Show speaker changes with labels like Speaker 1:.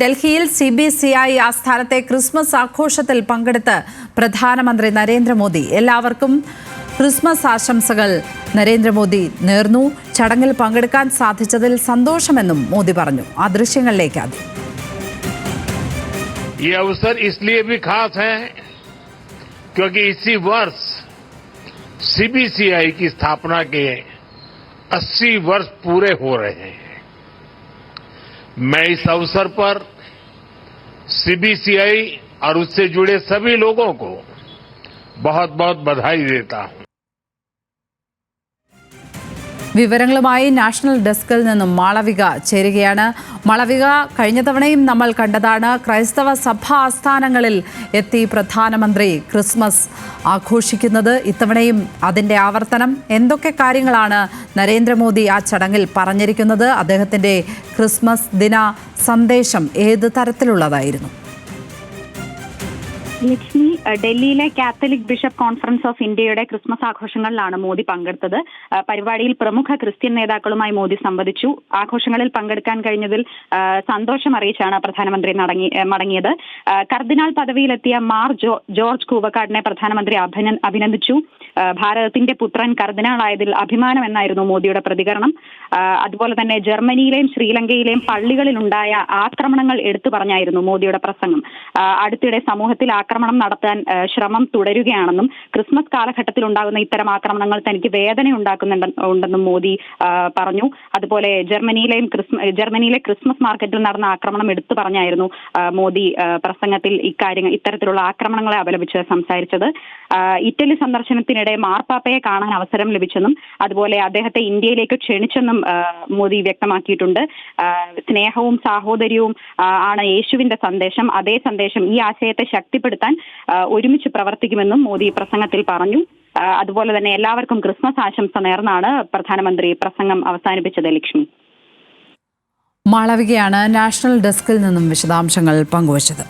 Speaker 1: ഡൽഹിയിൽ CBCI ആസ്ഥാനത്തെ Christmas ആഘോഷത്തിൽ പങ്കെടുത്ത് പ്രധാനമന്ത്രി നരേന്ദ്രമോദി എല്ലാവർക്കും ക്രിസ്മസ് ആശംസകൾ നരേന്ദ്രമോദി നേർന്നു. ചടങ്ങിൽ പങ്കെടുക്കാൻ സാധിച്ചതിൽ സന്തോഷമെന്നും മോദി പറഞ്ഞു. ആ ദൃശ്യങ്ങളിലേക്ക് ആദ്യം.
Speaker 2: ये अवसर इसलिए भी खास है क्योंकि इसी वर्ष CBCI की स्थापना के 80 वर्ष पूरे हो रहे हैं. मैं इस अवसर पर CBCI और उससे जुड़े सभी लोगों को बहुत-बहुत बधाई देता हूं.
Speaker 1: വിവരങ്ങളുമായി നാഷണൽ ഡെസ്കിൽ നിന്നും മാളവിക ചേരുകയാണ്. മാളവിക, കഴിഞ്ഞ തവണയും നമ്മൾ കണ്ടതാണ് ക്രൈസ്തവ സഭാ ആസ്ഥാനങ്ങളിൽ എത്തി പ്രധാനമന്ത്രി ക്രിസ്മസ് ആഘോഷിക്കുന്നത്. ഇത്തവണയും അതിൻ്റെ ആവർത്തനം. എന്തൊക്കെ കാര്യങ്ങളാണ് നരേന്ദ്രമോദി ആ ചടങ്ങിൽ പറഞ്ഞിരിക്കുന്നത്? അദ്ദേഹത്തിൻ്റെ ക്രിസ്മസ് ദിന സന്ദേശം ഏത് തരത്തിലുള്ളതായിരുന്നു?
Speaker 3: ലക്ഷ്മി, ഡൽഹിയിലെ കാത്തലിക് ബിഷപ്പ് കോൺഫറൻസ് ഓഫ് ഇന്ത്യയുടെ ക്രിസ്മസ് ആഘോഷങ്ങളിലാണ് മോദി പങ്കെടുത്തത്. പരിപാടിയിൽ പ്രമുഖ ക്രിസ്ത്യൻ നേതാക്കളുമായി മോദി സംവദിച്ചു. ആഘോഷങ്ങളിൽ പങ്കെടുക്കാൻ കഴിഞ്ഞതിൽ സന്തോഷം അറിയിച്ചാണ് പ്രധാനമന്ത്രി മടങ്ങിയത്. കർദിനാൾ പദവിയിലെത്തിയ മാർ ജോർജ് കൂവക്കാടിനെ പ്രധാനമന്ത്രി അഭിനന്ദിച്ചു. ഭാരതത്തിന്റെ പുത്രൻ കർദിനാളായതിൽ അഭിമാനമെന്നായിരുന്നു മോദിയുടെ പ്രതികരണം. അതുപോലെ തന്നെ ജർമ്മനിയിലെയും ശ്രീലങ്കയിലെയും പള്ളികളിലുണ്ടായ ആക്രമണങ്ങൾ എടുത്തു പറഞ്ഞായിരുന്നു മോദിയുടെ പ്രസംഗം. അടുത്തിടെ സമൂഹത്തിൽ ആക്രമണം നടത്താൻ ശ്രമം തുടരുകയാണെന്നും ക്രിസ്മസ് കാലഘട്ടത്തിൽ ഉണ്ടാകുന്ന ഇത്തരം ആക്രമണങ്ങൾ തനിക്ക് വേദന ഉണ്ടാക്കുന്നുണ്ടെന്നും മോദി പറഞ്ഞു. അതുപോലെ ജർമ്മനിയിലെ ക്രിസ്മസ് മാർക്കറ്റിൽ നടന്ന ആക്രമണം എടുത്തു പറഞ്ഞായിരുന്നു മോദി പ്രസംഗത്തിൽ ഇത്തരത്തിലുള്ള ആക്രമണങ്ങളെ അപലപിച്ച് സംസാരിച്ചത്. ഇറ്റലി സന്ദർശനത്തിനിടെ മാർപ്പാപ്പയെ കാണാൻ അവസരം ലഭിച്ചെന്നും അതുപോലെ അദ്ദേഹത്തെ ഇന്ത്യയിലേക്ക് ക്ഷണിച്ചെന്നും മോദി വ്യക്തമാക്കിയിട്ടുണ്ട്. സ്നേഹവും സാഹോദര്യവും ആണ് യേശുവിന്റെ സന്ദേശം. അതേ സന്ദേശം ഈ ആശയത്തെ ശക്തിപ്പെടുത്താൻ ഒരുമിച്ച് പ്രവർത്തിക്കുമെന്നും മോദി പ്രസംഗത്തിൽ പറഞ്ഞു. അതുപോലെ തന്നെ എല്ലാവർക്കും ക്രിസ്മസ് ആശംസ നേർന്നാണ് പ്രധാനമന്ത്രി പ്രസംഗം അവസാനിപ്പിച്ചത്. ലക്ഷ്മി,
Speaker 1: മാളവികയാണ് നാഷണൽ ഡെസ്കിൽ നിന്നും വിശദാംശങ്ങൾ പങ്കുവച്ചത്.